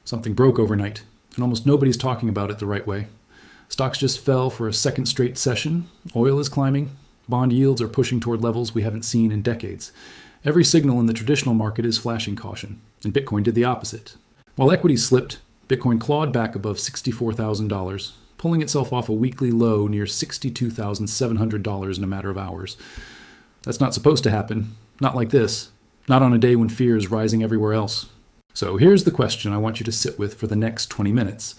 Something broke overnight, and almost nobody's talking about it the right way. Stocks just fell for a second straight session. Oil is climbing. Bond yields are pushing toward levels we haven't seen in decades. Every signal in the traditional market is flashing caution, and Bitcoin did the opposite. While equities slipped, Bitcoin clawed back above $64,000, pulling itself off a weekly low near $62,700 in a matter of hours. That's not supposed to happen. Not like this. Not on a day when fear is rising everywhere else. So here's the question I want you to sit with for the next 20 minutes.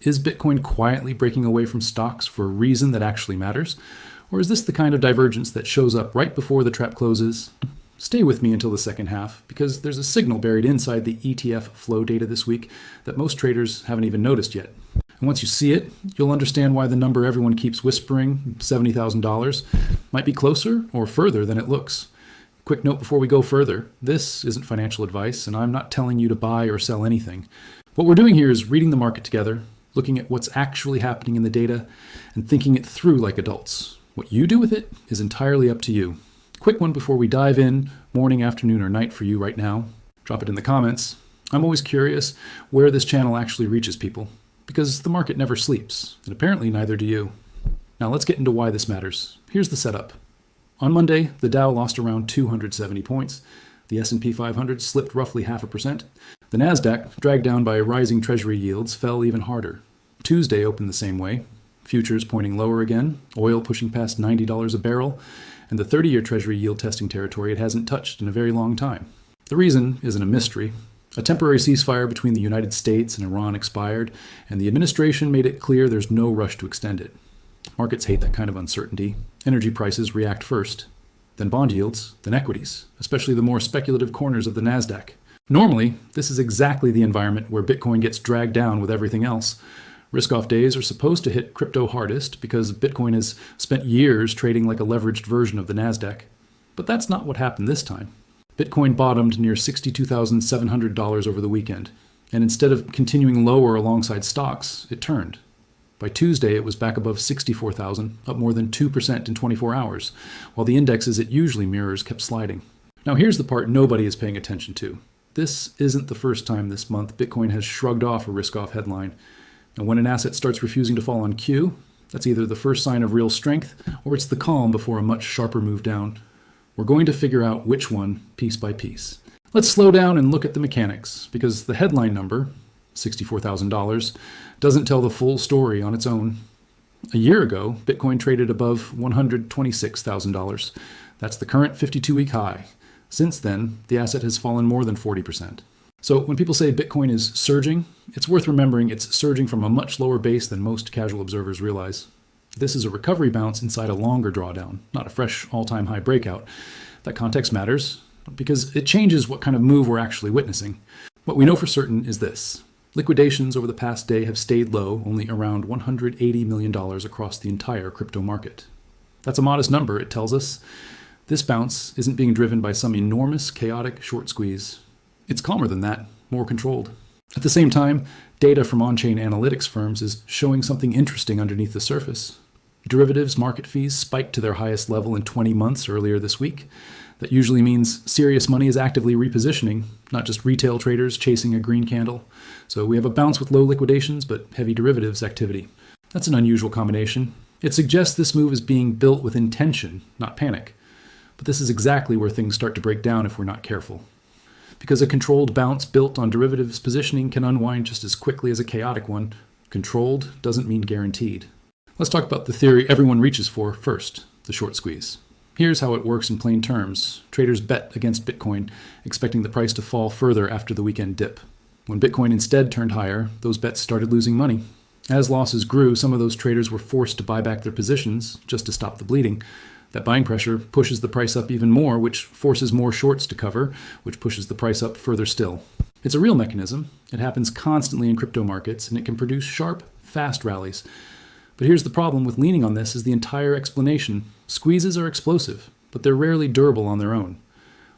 Is Bitcoin quietly breaking away from stocks for a reason that actually matters? Or is this the kind of divergence that shows up right before the trap closes? Stay with me until the second half, because there's a signal buried inside the ETF flow data this week that most traders haven't even noticed yet. And once you see it, you'll understand why the number everyone keeps whispering, $70,000, might be closer or further than it looks. Quick note before we go further, this isn't financial advice, and I'm not telling you to buy or sell anything. What we're doing here is reading the market together, looking at what's actually happening in the data, and thinking it through like adults. What you do with it is entirely up to you. Quick one before we dive in, morning, afternoon, or night for you right now. Drop it in the comments. I'm always curious where this channel actually reaches people, because the market never sleeps, and apparently neither do you. Now let's get into why this matters. Here's the setup. On Monday, the Dow lost around 270 points. The S&P 500 slipped roughly 0.5%. The Nasdaq, dragged down by rising treasury yields, fell even harder. Tuesday opened the same way. Futures pointing lower again, oil pushing past $90 a barrel, and the 30-year treasury yield testing territory it hasn't touched in a very long time. The reason isn't a mystery. A temporary ceasefire between the United States and Iran expired, and the administration made it clear there's no rush to extend it. Markets hate that kind of uncertainty. Energy prices react first, then bond yields, then equities, especially the more speculative corners of the Nasdaq. Normally, this is exactly the environment where Bitcoin gets dragged down with everything else. Risk-off days are supposed to hit crypto hardest because Bitcoin has spent years trading like a leveraged version of the Nasdaq. But that's not what happened this time. Bitcoin bottomed near $62,700 over the weekend, and instead of continuing lower alongside stocks, it turned. By Tuesday, it was back above 64,000, up more than 2% in 24 hours, while the indexes it usually mirrors kept sliding. Now here's the part nobody is paying attention to. This isn't the first time this month Bitcoin has shrugged off a risk-off headline. And when an asset starts refusing to fall on cue, that's either the first sign of real strength or it's the calm before a much sharper move down. We're going to figure out which one piece by piece. Let's slow down and look at the mechanics, because the headline number, $64,000, doesn't tell the full story on its own. A year ago, Bitcoin traded above $126,000. That's the current 52-week high. Since then, the asset has fallen more than 40%. So when people say Bitcoin is surging, it's worth remembering it's surging from a much lower base than most casual observers realize. This is a recovery bounce inside a longer drawdown, not a fresh all-time high breakout. That context matters because it changes what kind of move we're actually witnessing. What we know for certain is this. Liquidations over the past day have stayed low, only around $180 million across the entire crypto market. That's a modest number, it tells us. This bounce isn't being driven by some enormous, chaotic short squeeze. It's calmer than that, more controlled. At the same time, data from on-chain analytics firms is showing something interesting underneath the surface. Derivatives market fees spiked to their highest level in 20 months earlier this week. That usually means serious money is actively repositioning, not just retail traders chasing a green candle. So we have a bounce with low liquidations, but heavy derivatives activity. That's an unusual combination. It suggests this move is being built with intention, not panic. But this is exactly where things start to break down if we're not careful. Because a controlled bounce built on derivatives positioning can unwind just as quickly as a chaotic one. Controlled doesn't mean guaranteed. Let's talk about the theory everyone reaches for first, the short squeeze. Here's how it works in plain terms. Traders bet against Bitcoin, expecting the price to fall further after the weekend dip. When Bitcoin instead turned higher, those bets started losing money. As losses grew, some of those traders were forced to buy back their positions just to stop the bleeding. That buying pressure pushes the price up even more, which forces more shorts to cover, which pushes the price up further still. It's a real mechanism. It happens constantly in crypto markets, and it can produce sharp, fast rallies. But here's the problem with leaning on this is the entire explanation. Squeezes are explosive, but they're rarely durable on their own.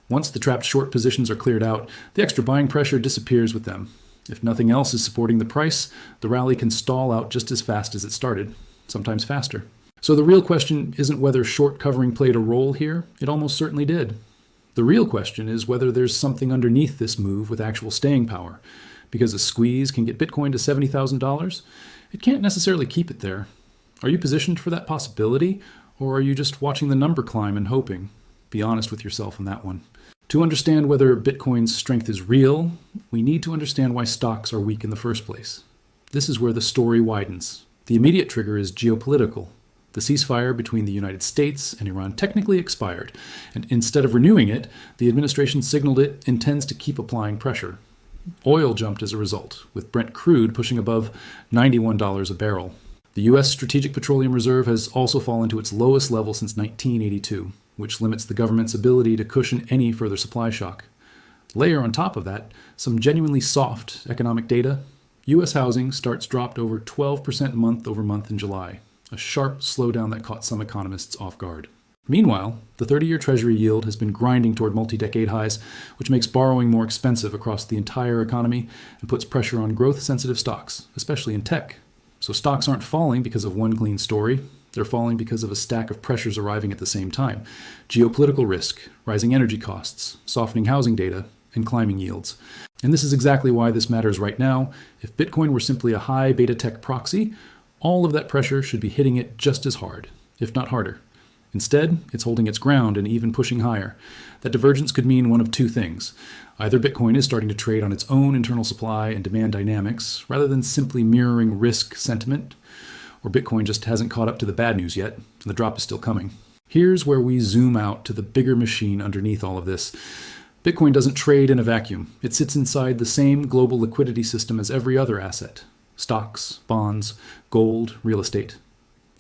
Once the trapped short positions are cleared out, the extra buying pressure disappears with them. If nothing else is supporting the price, the rally can stall out just as fast as it started, sometimes faster. So the real question isn't whether short covering played a role here. It almost certainly did. The real question is whether there's something underneath this move with actual staying power. Because a squeeze can get Bitcoin to $70,000, it can't necessarily keep it there. Are you positioned for that possibility, or are you just watching the number climb and hoping? Be honest with yourself on that one. To understand whether Bitcoin's strength is real, we need to understand why stocks are weak in the first place. This is where the story widens. The immediate trigger is geopolitical. The ceasefire between the United States and Iran technically expired, and instead of renewing it, the administration signaled it intends to keep applying pressure. Oil jumped as a result, with Brent crude pushing above $91 a barrel. The U.S. Strategic Petroleum Reserve has also fallen to its lowest level since 1982, which limits the government's ability to cushion any further supply shock. Layer on top of that some genuinely soft economic data. U.S. housing starts dropped over 12% month over month in July, a sharp slowdown that caught some economists off guard. Meanwhile, the 30-year Treasury yield has been grinding toward multi-decade highs, which makes borrowing more expensive across the entire economy and puts pressure on growth-sensitive stocks, especially in tech. So stocks aren't falling because of one clean story. They're falling because of a stack of pressures arriving at the same time. Geopolitical risk, rising energy costs, softening housing data, and climbing yields. And this is exactly why this matters right now. If Bitcoin were simply a high beta tech proxy, all of that pressure should be hitting it just as hard, if not harder. Instead, it's holding its ground and even pushing higher. That divergence could mean one of two things. Either Bitcoin is starting to trade on its own internal supply and demand dynamics, rather than simply mirroring risk sentiment, or Bitcoin just hasn't caught up to the bad news yet, and the drop is still coming. Here's where we zoom out to the bigger machine underneath all of this. Bitcoin doesn't trade in a vacuum. It sits inside the same global liquidity system as every other asset: stocks, bonds, gold, real estate.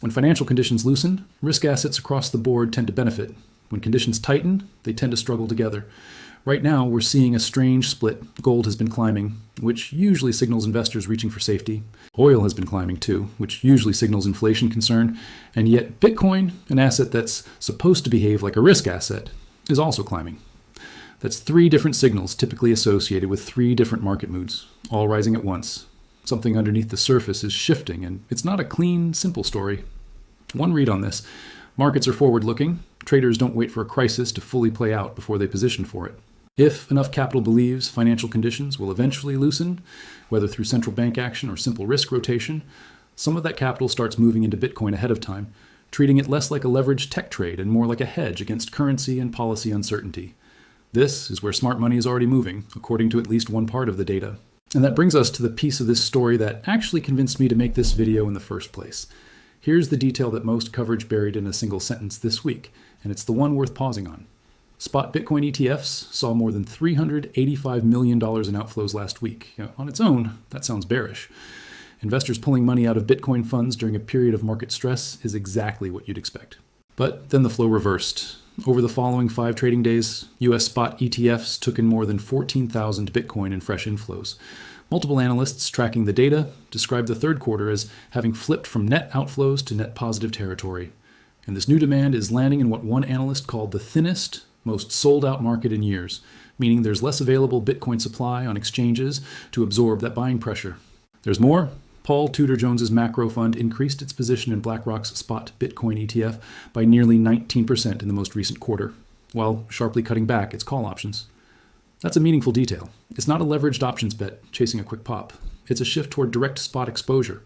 When financial conditions loosen, risk assets across the board tend to benefit. When conditions tighten, they tend to struggle together. Right now, we're seeing a strange split. Gold has been climbing, which usually signals investors reaching for safety. Oil has been climbing too, which usually signals inflation concern. And yet Bitcoin, an asset that's supposed to behave like a risk asset, is also climbing. That's three different signals typically associated with three different market moods, all rising at once. Something underneath the surface is shifting, and it's not a clean, simple story. One read on this: markets are forward-looking. Traders don't wait for a crisis to fully play out before they position for it. If enough capital believes financial conditions will eventually loosen, whether through central bank action or simple risk rotation, some of that capital starts moving into Bitcoin ahead of time, treating it less like a leveraged tech trade and more like a hedge against currency and policy uncertainty. This is where smart money is already moving, according to at least one part of the data. And that brings us to the piece of this story that actually convinced me to make this video in the first place. Here's the detail that most coverage buried in a single sentence this week, and it's the one worth pausing on. Spot Bitcoin ETFs saw more than $385 million in outflows last week. On its own, that sounds bearish. Investors pulling money out of Bitcoin funds during a period of market stress is exactly what you'd expect. But then the flow reversed. Over the following 5 trading days, US spot ETFs took in more than 14,000 Bitcoin in fresh inflows. Multiple analysts tracking the data described the third quarter as having flipped from net outflows to net positive territory. And this new demand is landing in what one analyst called the thinnest, most sold-out market in years, meaning there's less available Bitcoin supply on exchanges to absorb that buying pressure. There's more. Paul Tudor Jones's macro fund increased its position in BlackRock's spot Bitcoin ETF by nearly 19% in the most recent quarter, while sharply cutting back its call options. That's a meaningful detail. It's not a leveraged options bet chasing a quick pop. It's a shift toward direct spot exposure,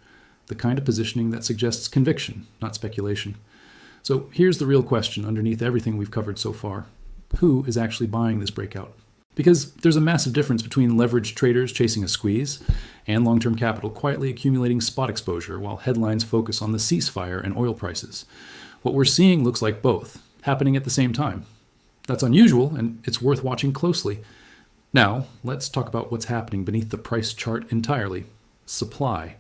the kind of positioning that suggests conviction, not speculation. So here's the real question underneath everything we've covered so far. Who is actually buying this breakout? Because there's a massive difference between leveraged traders chasing a squeeze and long-term capital quietly accumulating spot exposure while headlines focus on the ceasefire and oil prices. What we're seeing looks like both, happening at the same time. That's unusual, and it's worth watching closely. Now, let's talk about what's happening beneath the price chart entirely: supply.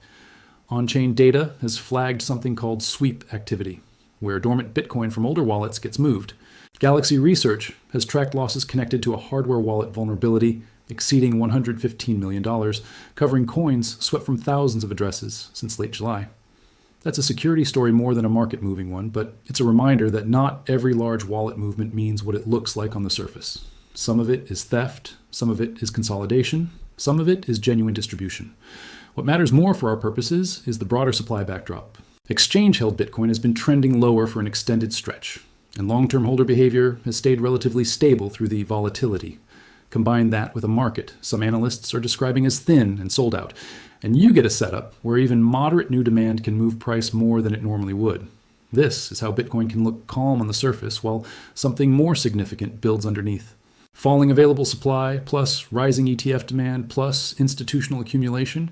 On-chain data has flagged something called sweep activity, where dormant Bitcoin from older wallets gets moved. Galaxy Research has tracked losses connected to a hardware wallet vulnerability exceeding $115 million, covering coins swept from thousands of addresses since late July. That's a security story more than a market-moving one, but it's a reminder that not every large wallet movement means what it looks like on the surface. Some of it is theft, some of it is consolidation, some of it is genuine distribution. What matters more for our purposes is the broader supply backdrop. Exchange-held Bitcoin has been trending lower for an extended stretch, and long-term holder behavior has stayed relatively stable through the volatility. Combine that with a market some analysts are describing as thin and sold out, and you get a setup where even moderate new demand can move price more than it normally would. This is how Bitcoin can look calm on the surface while something more significant builds underneath. Falling available supply plus rising ETF demand plus institutional accumulation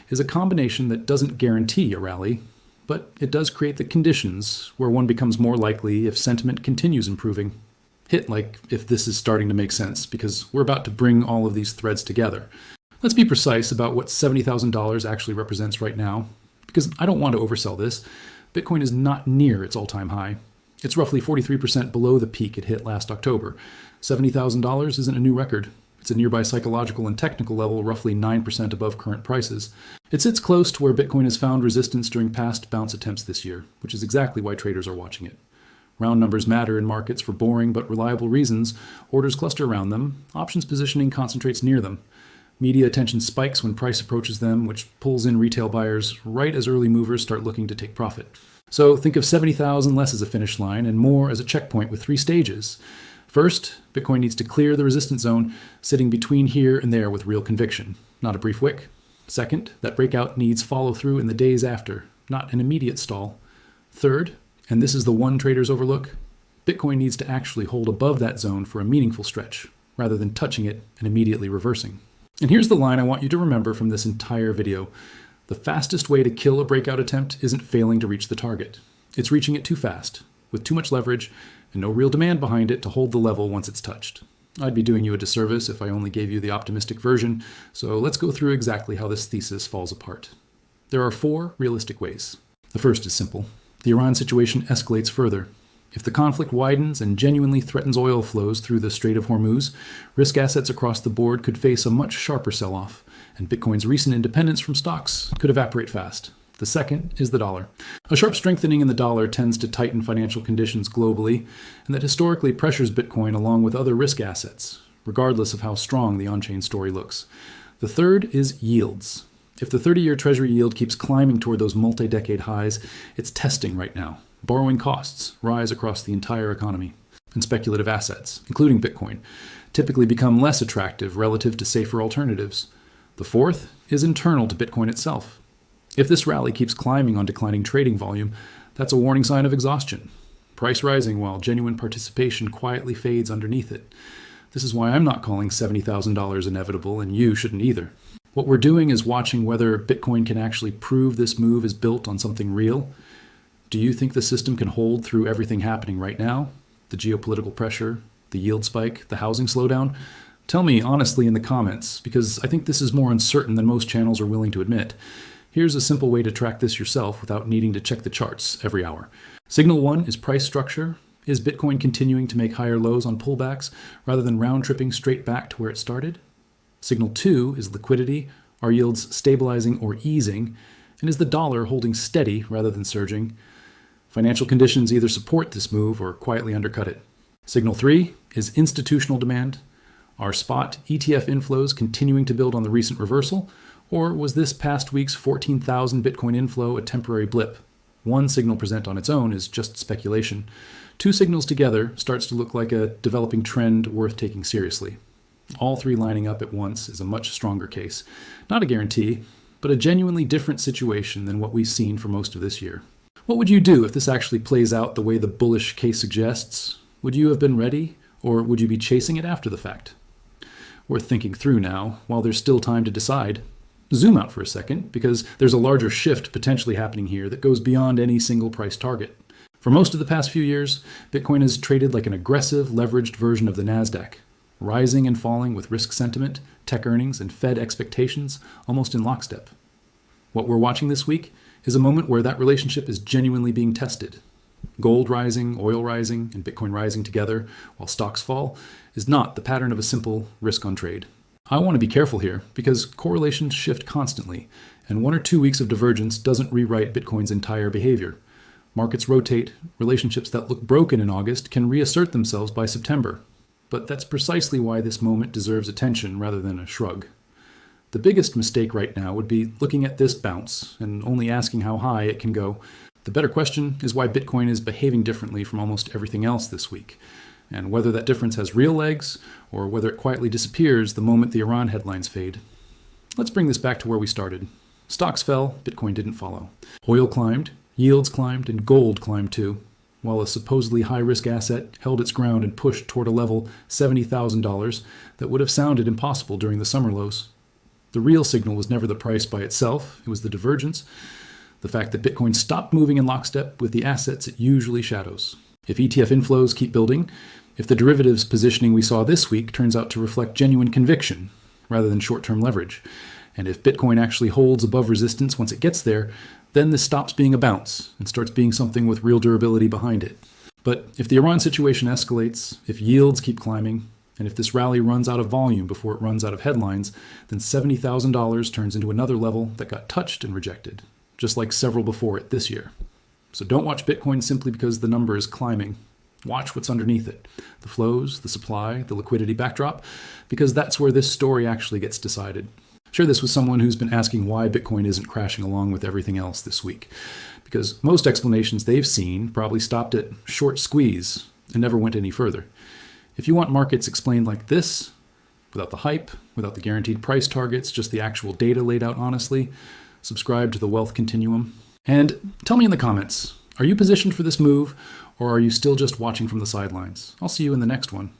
is a combination that doesn't guarantee a rally, but it does create the conditions where one becomes more likely if sentiment continues improving. Hit like if this is starting to make sense, because we're about to bring all of these threads together. Let's be precise about what $70,000 actually represents right now, because I don't want to oversell this. Bitcoin is not near its all-time high. It's roughly 43% below the peak it hit last October. $70,000 isn't a new record. It's a nearby psychological and technical level roughly 9% above current prices. It sits close to where Bitcoin has found resistance during past bounce attempts this year, which is exactly why traders are watching it. Round numbers matter in markets for boring but reliable reasons. Orders cluster around them. Options positioning concentrates near them. Media attention spikes when price approaches them, which pulls in retail buyers right as early movers start looking to take profit. So think of 70,000 less as a finish line and more as a checkpoint with 3 stages. First, Bitcoin needs to clear the resistance zone, sitting between here and there with real conviction, not a brief wick. Second, that breakout needs follow-through in the days after, not an immediate stall. Third, and this is the one traders overlook, Bitcoin needs to actually hold above that zone for a meaningful stretch, rather than touching it and immediately reversing. And here's the line I want you to remember from this entire video. The fastest way to kill a breakout attempt isn't failing to reach the target. It's reaching it too fast, with too much leverage, and no real demand behind it to hold the level once it's touched. I'd be doing you a disservice if I only gave you the optimistic version, so let's go through exactly how this thesis falls apart. There are 4 realistic ways. The first is simple. The Iran situation escalates further. If the conflict widens and genuinely threatens oil flows through the Strait of Hormuz, risk assets across the board could face a much sharper sell-off, and Bitcoin's recent independence from stocks could evaporate fast. The second is the dollar. A sharp strengthening in the dollar tends to tighten financial conditions globally, and that historically pressures Bitcoin along with other risk assets, regardless of how strong the on-chain story looks. The third is yields. If the 30-year Treasury yield keeps climbing toward those multi-decade highs, it's testing right now. Borrowing costs rise across the entire economy, and speculative assets, including Bitcoin, typically become less attractive relative to safer alternatives. The fourth is internal to Bitcoin itself. If this rally keeps climbing on declining trading volume, that's a warning sign of exhaustion. Price rising while genuine participation quietly fades underneath it. This is why I'm not calling $70,000 inevitable, and you shouldn't either. What we're doing is watching whether Bitcoin can actually prove this move is built on something real. Do you think the system can hold through everything happening right now? The geopolitical pressure, the yield spike, the housing slowdown? Tell me honestly in the comments, because I think this is more uncertain than most channels are willing to admit. Here's a simple way to track this yourself without needing to check the charts every hour. Signal 1 is price structure. Is Bitcoin continuing to make higher lows on pullbacks rather than round-tripping straight back to where it started? Signal 2 is liquidity. Are yields stabilizing or easing? And is the dollar holding steady rather than surging? Financial conditions either support this move or quietly undercut it. Signal 3 is institutional demand. Are spot ETF inflows continuing to build on the recent reversal? Or was this past week's 14,000 Bitcoin inflow a temporary blip? One signal present on its own is just speculation. 2 signals together starts to look like a developing trend worth taking seriously. All 3 lining up at once is a much stronger case. Not a guarantee, but a genuinely different situation than what we've seen for most of this year. What would you do if this actually plays out the way the bullish case suggests? Would you have been ready, or would you be chasing it after the fact? Worth thinking through now, while there's still time to decide. Zoom out for a second, because there's a larger shift potentially happening here that goes beyond any single price target. For most of the past few years, Bitcoin has traded like an aggressive, leveraged version of the NASDAQ, rising and falling with risk sentiment, tech earnings, and Fed expectations almost in lockstep. What we're watching this week is a moment where that relationship is genuinely being tested. Gold rising, oil rising, and Bitcoin rising together while stocks fall is not the pattern of a simple risk on trade. I want to be careful here because correlations shift constantly, and 1 or 2 weeks of divergence doesn't rewrite Bitcoin's entire behavior. Markets rotate, relationships that look broken in August can reassert themselves by September. But that's precisely why this moment deserves attention rather than a shrug. The biggest mistake right now would be looking at this bounce and only asking how high it can go. The better question is why Bitcoin is behaving differently from almost everything else this week. and whether that difference has real legs or whether it quietly disappears the moment the Iran headlines fade. Let's bring this back to where we started. Stocks fell, Bitcoin didn't follow. Oil climbed, yields climbed, and gold climbed too, while a supposedly high-risk asset held its ground and pushed toward a level $70,000 that would have sounded impossible during the summer lows. The real signal was never the price by itself, it was the divergence, the fact that Bitcoin stopped moving in lockstep with the assets it usually shadows. If ETF inflows keep building, if the derivatives positioning we saw this week turns out to reflect genuine conviction rather than short-term leverage, and if Bitcoin actually holds above resistance once it gets there, then this stops being a bounce and starts being something with real durability behind it. But if the Iran situation escalates, if yields keep climbing, and if this rally runs out of volume before it runs out of headlines, then $70,000 turns into another level that got touched and rejected, just like several before it this year. So don't watch Bitcoin simply because the number is climbing. Watch what's underneath it, the flows, the supply, the liquidity backdrop, because that's where this story actually gets decided. Share this with someone who's been asking why Bitcoin isn't crashing along with everything else this week, because most explanations they've seen probably stopped at short squeeze and never went any further. If you want markets explained like this, without the hype, without the guaranteed price targets, just the actual data laid out honestly, subscribe to the Wealth Continuum. And tell me in the comments, are you positioned for this move, or are you still just watching from the sidelines? I'll see you in the next one.